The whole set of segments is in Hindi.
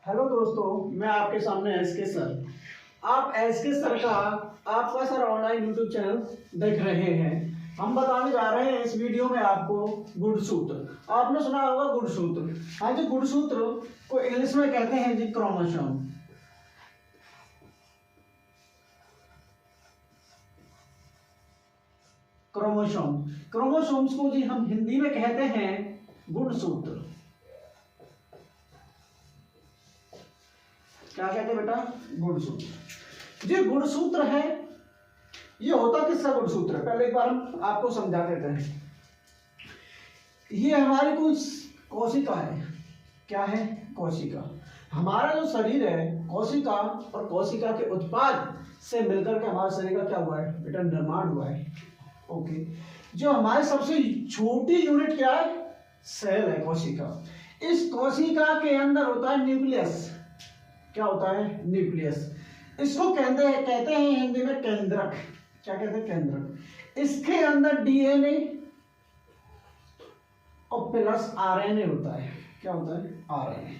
हेलो दोस्तों, मैं आपके सामने एस के सर। आप एस के सर का आपका सर ऑनलाइन यूट्यूब चैनल देख रहे हैं। हम बताने जा रहे हैं इस वीडियो में आपको गुणसूत्र। आपने सुना होगा गुणसूत्र। हाँ जी, गुणसूत्र को इंग्लिश में कहते हैं जी क्रोमोसोम। क्रोमोसोम क्रोमोसोम्स को जी हम हिंदी में कहते हैं गुणसूत्र। क्या कहते हैं बेटा? गुणसूत्र। जी गुणसूत्र है, ये होता किसका गुणसूत्र है? पहले एक बार हम आपको समझा देते हैं। ये हमारी कुछ कोशिका है। क्या है? कोशिका। हमारा जो शरीर है, कोशिका और कोशिका के उत्पाद से मिलकर के हमारे शरीर का क्या हुआ है बेटा? निर्माण हुआ है। ओके। जो हमारी सबसे छोटी यूनिट क्या है? सेल है, कोशिका। इस कोशिका के अंदर होता है न्यूक्लियस। क्या होता है? न्यूक्लियस। इसको कहते हैं हिंदी में केंद्रक। क्या कहते हैं? केंद्रक। इसके अंदर डीएनए और प्लस आरएनए होता है। क्या होता है? आरएनए।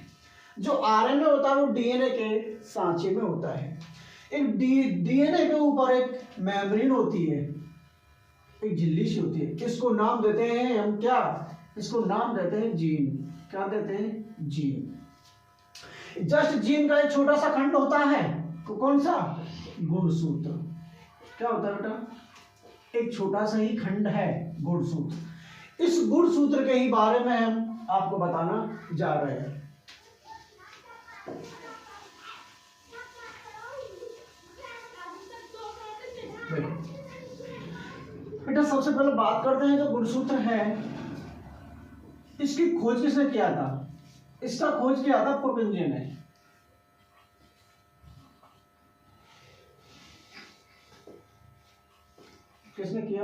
जो आरएनए होता है वो डीएनए के सांचे में होता है। एक डीएनए के ऊपर एक मेम्ब्रेन होती है, एक झिल्ली सी होती है। इसको नाम देते हैं हम क्या? इसको नाम देते हैं जीन। क्या देते हैं? जीन। जस्ट जीन का एक छोटा सा खंड होता है, कौन सा? गुणसूत्र। क्या होता है बेटा? एक छोटा सा ही खंड है गुणसूत्र। इस गुणसूत्र के ही बारे में हम आपको बताना जा रहे हैं। बेटा सबसे पहले बात करते हैं जो गुणसूत्र है, इसकी खोज किसने किया था? इसका खोज किया था पुरकिंजे ने। किसने किया?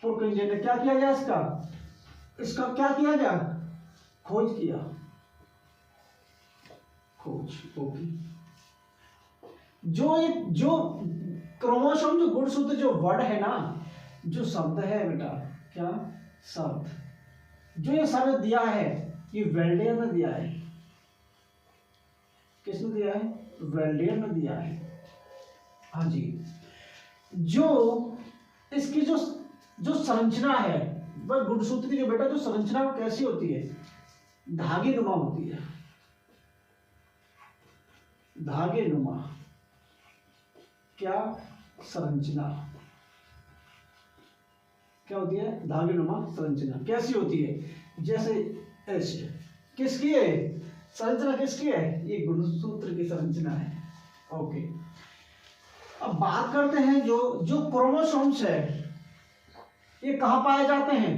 पुरकिंजे ने। क्या किया गया इसका क्या किया गया? खोज किया। खोज। ओके। जो क्रोमोसोम, जो गुणसूत्र, जो वर्ड है ना, जो शब्द है बेटा, क्या शब्द, जो ये शब्द दिया है, ये वेल्डियर ने दिया है। किसने दिया है? वेल्डियर ने दिया है। हाँ जी। जो इसकी जो संरचना है, वह गुणसूत्र की जो बेटा जो संरचना वो कैसी होती है? धागे नुमा होती है। धागे नुमा। क्या संरचना? क्या होती है? धागे नुमा संरचना। कैसी होती है? जैसे ऐसे। किसकी है संरचना? किसकी है? ये गुणसूत्र की संरचना है। ओके। अब बात करते हैं जो क्रोमोसोम्स है, ये कहाँ पाए जाते हैं?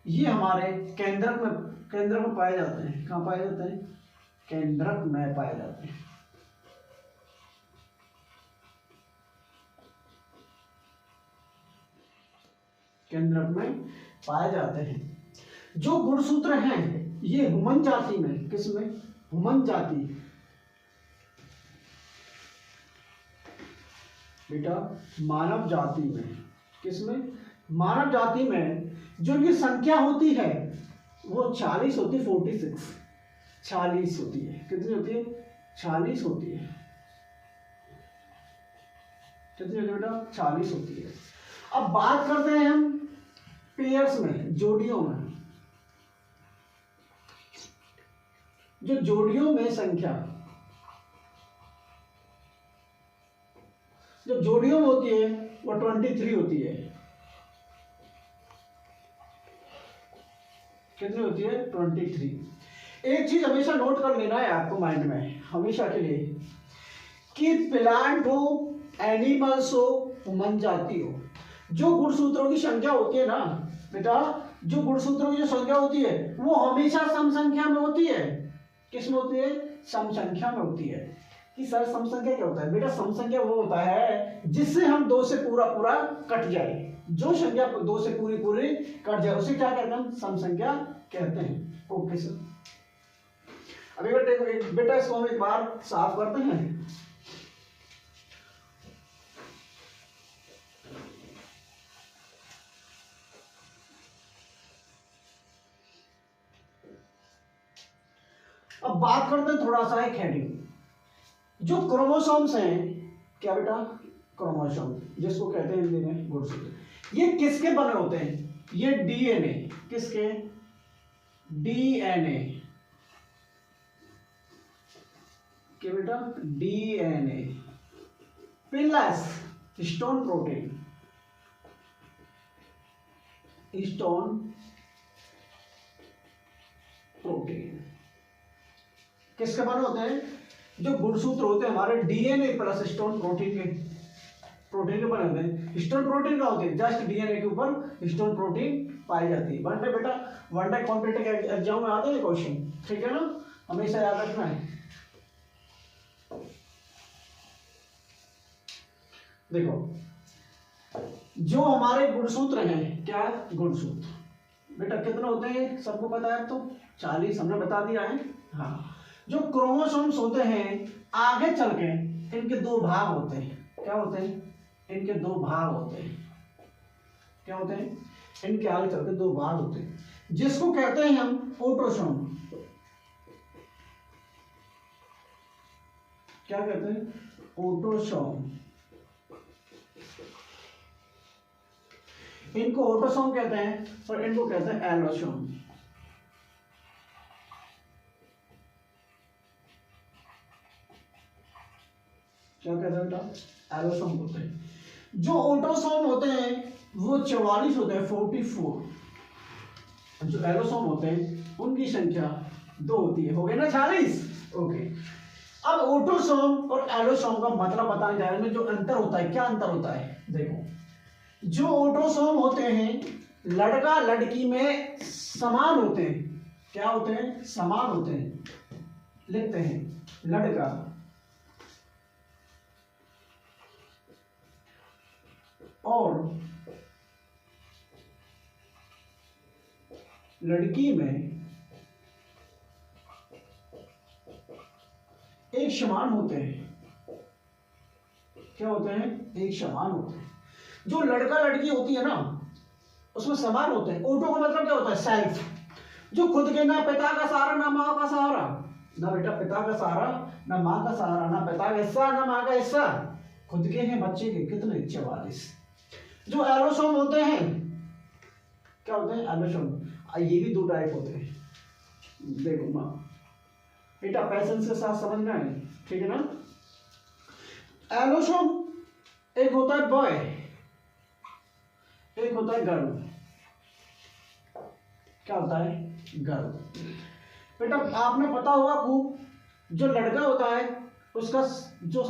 ये हमारे केंद्रक में पाए जाते हैं। कहाँ पाए जाते हैं? केंद्रक में पाए जाते हैं। केंद्रक में पाए जाते हैं। जो गुणसूत्र हैं ये हुमन जाति में, किसमें? हुमन जाति बेटा, मानव जाति में। किसमें? मानव जाति में। जो इनकी संख्या होती है वो 40 होती है। 46 40 होती है। कितनी होती है? 40 होती है। कितनी होती है बेटा? 40 होती है। अब बात करते हैं हम पेयर्स में, जोड़ियों में। जो जोड़ियों में संख्या, जो जोड़ियों में होती है वो 23 होती है। कितनी होती है? 23। एक चीज हमेशा नोट कर लेना है आपको माइंड में, हमेशा के लिए, कि प्लांट हो, एनिमल्स हो, हुमन जाति हो, जो गुणसूत्रों की संख्या होती है ना बेटा, जो गुणसूत्रों की जो संख्या होती है वो हमेशा सम संख्या में होती है। किस में होती है? सम संख्या में होती है। कि सर सम संख्या क्या होता है? बेटा सम संख्या वो होता है जिससे हम दो से पूरा कट जाए। जो संख्या दो से पूरी कट जाए उसे क्या कहते हैं? सम संख्या कहते हैं। Okay sir. अभी बेटा इसको हम एक बार साफ करते हैं। अब बात करते हैं थोड़ा सा एक हेडिंग। जो क्रोमोसोम्स हैं, क्या बेटा, क्रोमोसोम, जिसको कहते हैं हिंदी में गुणसूत्र, ये किसके बने होते हैं? ये डीएनए, किसके? डीएनए के बेटा, DNA plus histone protein, histone protein किसके बने होते हैं? जो गुणसूत्र होते हैं हमारे डीएनए प्लस हिस्टोन प्रोटीन के बने होते हैं। हिस्टोन प्रोटीन का होते हैं जस्ट डीएनए के ऊपर हिस्टोन प्रोटीन पाई जाती है। वन डे बेटा, वन डे कॉम्पिटिटिव एग्जाम में आते हैं क्वेश्चन, ठीक है ना, हमेशा याद रखना है। देखो जो हमारे गुणसूत्र हैं, क्या गुणसूत्र बेटा कितने होते हैं सबको पता है? तो 40 हमने बता दिया है। हाँ, जो क्रोमोसोम्स होते हैं आगे चल के इनके दो भाग होते हैं। क्या होते हैं? इनके दो भाग होते हैं। क्या होते हैं? इनके आगे चल के दो भाग होते हैं, जिसको कहते हैं हम ऑटोसोम। क्या कहते हैं? ऑटोसोम। इनको ऑटोसोम कहते हैं और इनको कहते हैं एलोसोम। क्या कहते हैं बेटा? एलोसोम होते हैं। जो ऑटोसोम होते हैं वो 44 होते हैं, 44। जो एलोसोम होते हैं उनकी संख्या 2 होती है। हो गए ना 40? ओके। अब ऑटोसोम और एलोसोम का मतलब बताने जा रहे हैं। जो अंतर होता है, क्या अंतर होता है? देखो, जो ऑटोसोम होते हैं लड़का लड़की में समान होते हैं। क्या होते हैं? समान होते हैं। लिखते हैं लड़का और लड़की में एक समान होते हैं। क्या होते हैं? एक समान होते हैं। जो लड़का लड़की होती है ना उसमें समान होते हैं। ऑटो का मतलब क्या होता है? सेल्फ। जो खुद के ना पिता का सहारा ना माँ का सहारा, ना बेटा पिता का सहारा ना माँ का सहारा, ना पिता का हिस्सा ना माँ का हिस्सा, खुद के हैं बच्चे के। कितने? 44। जो एलोसोम होते हैं, क्या होते हैं? एलोसोम। ये भी 2 टाइप होते हैं। देखो माँ बेटा पैसेंस के साथ समझना है, ठीक है ना। एलोसोम एक होता है बॉय, एक होता है गर्ल। क्या होता है? गर्ल। बेटा आपने पता होगा खूब, जो लड़का होता है उसका जो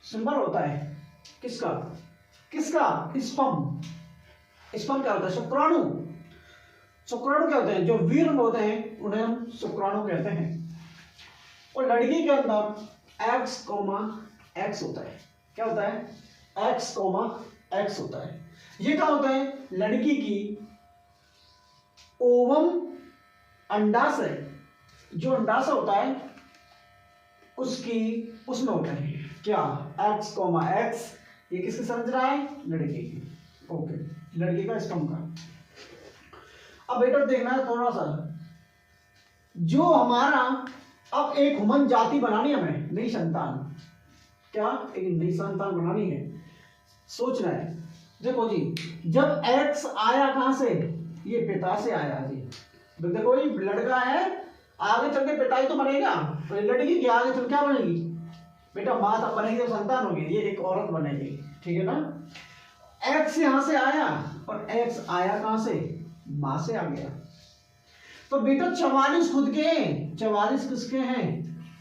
सिंबल होता है किसका? किसका? स्पर्म। स्पर्म क्या होता है? शुक्राणु। शुक्राणु क्या होते हैं? जो वीर्य होते हैं उन्हें हम शुक्राणु कहते हैं। और लड़की के अंदर एक्स कोमा एक्स होता है। क्या होता है? एक्स कोमा एक्स होता है। ये क्या होता है? लड़की की ओवम अंडाशय, जो अंडाशय होता है उसकी उसमें होता है क्या? X comma X. ये किसकी संरचना है? लड़की की। ओके, लड़की का स्पर्म का। अब बेटा देखना है थोड़ा सा, जो हमारा अब एक ह्यूमन जाति बनानी है हमें, नई संतान। क्या? एक नई संतान बनानी है, सोचना है। देखो जी, जब एक्स आया कहां से? ये पिता से आया जी। देखो ये लड़का है, आगे चल के पिता ही तो बनेगा। तो लड़की के आगे चल क्या बनेगी? बेटा माँ तब बनेगी तो संतान होगी, ये एक औरत बनेगी, ठीक है ना। एक्स यहां से आया और एक्स आया कहां से? माँ से आ गया। तो बेटा 44 खुद के हैं। 44 किसके हैं?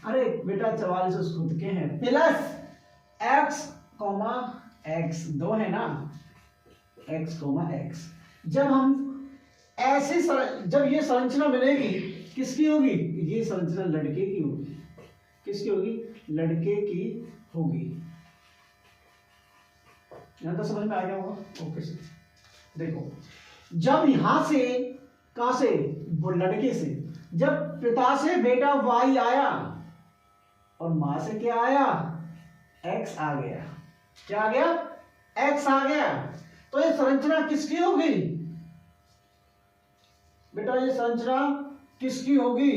अरे बेटा 44 खुद के हैं प्लस एक्स कोमा एक्स, 2 है ना, एक्स कोमा एक्स। जब हम ऐसे जब ये संरचना बनेगी किसकी होगी? ये संरचना लड़के की होगी। किसकी होगी? लड़के की होगी। यहां तक समझ में आ गया होगा? Okay sir. देखो, जब यहां से कहां से? वो लड़के से। जब पिता से बेटा वाई आया और मां से क्या आया? एक्स आ गया। क्या आ गया? एक्स आ गया। तो ये संरचना किसकी होगी? बेटा ये संरचना किसकी होगी?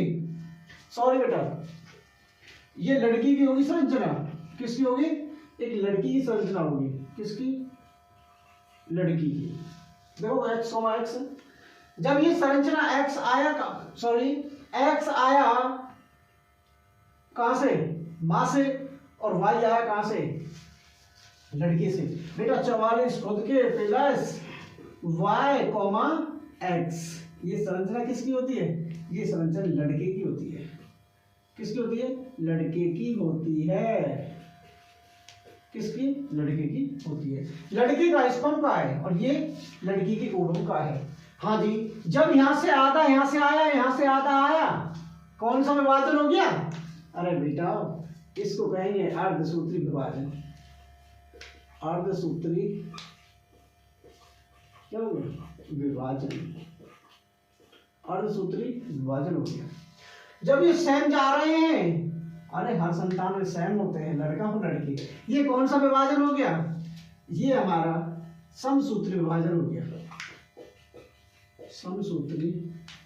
सॉरी बेटा, ये लड़की की होगी संरचना। किसकी होगी? एक लड़की की संरचना होगी। किसकी? लड़की की। देखो x, x, जब ये संरचना x आया, सॉरी x आया कहां से? मां से, और y आया कहां से? लड़के से। बेटा 44 खुद के प्लस y, x, ये संरचना किसकी होती है? ये संरचना लड़के की होती है। किसकी होती है? लड़के की होती है। किसकी? लड़के की होती है। लड़के का स्तंभ का है और ये लड़की की ओवम का है। हाँ जी, जब यहां से आधा यहां से आया, यहां से आधा आया, कौन सा विभाजन हो गया? अरे बेटा इसको कहेंगे अर्धसूत्री विभाजन। अर्धसूत्री क्या हो गया? विभाजन। अर्धसूत्री विभाजन हो गया। जब ये सेम जा रहे हैं, अरे हर संतान में सेम होते हैं, लड़का हो लड़की, ये कौन सा विभाजन हो गया? ये हमारा समसूत्री विभाजन हो गया। समसूत्री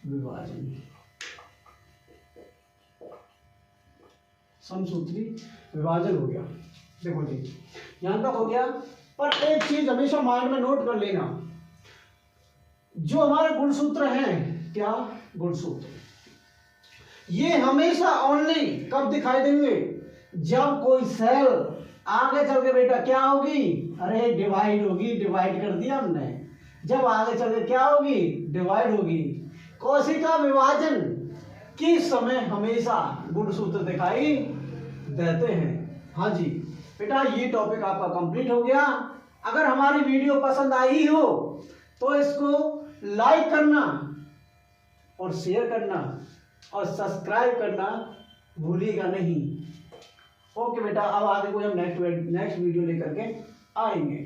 विभाजन, समसूत्री विभाजन हो गया। देखो जी यहां तक हो गया, पर एक चीज हमेशा माइंड में नोट कर लेना, जो हमारे गुणसूत्र हैं, क्या गुणसूत्र, ये हमेशा ओनली कब दिखाई देंगे? जब कोई सेल आगे चल के बेटा क्या होगी? अरे डिवाइड होगी। डिवाइड कर दिया हमने। जब आगे चल के क्या होगी? डिवाइड होगी। कोशिका विभाजन के समय हमेशा गुणसूत्र दिखाई देते हैं। हाँ जी बेटा, ये टॉपिक आपका कंप्लीट हो गया। अगर हमारी वीडियो पसंद आई हो तो इसको लाइक करना और शेयर करना और सब्सक्राइब करना भूलिएगा नहीं। ओके बेटा, अब आगे कोई हम नेक्स्ट वीडियो लेकर के आएंगे।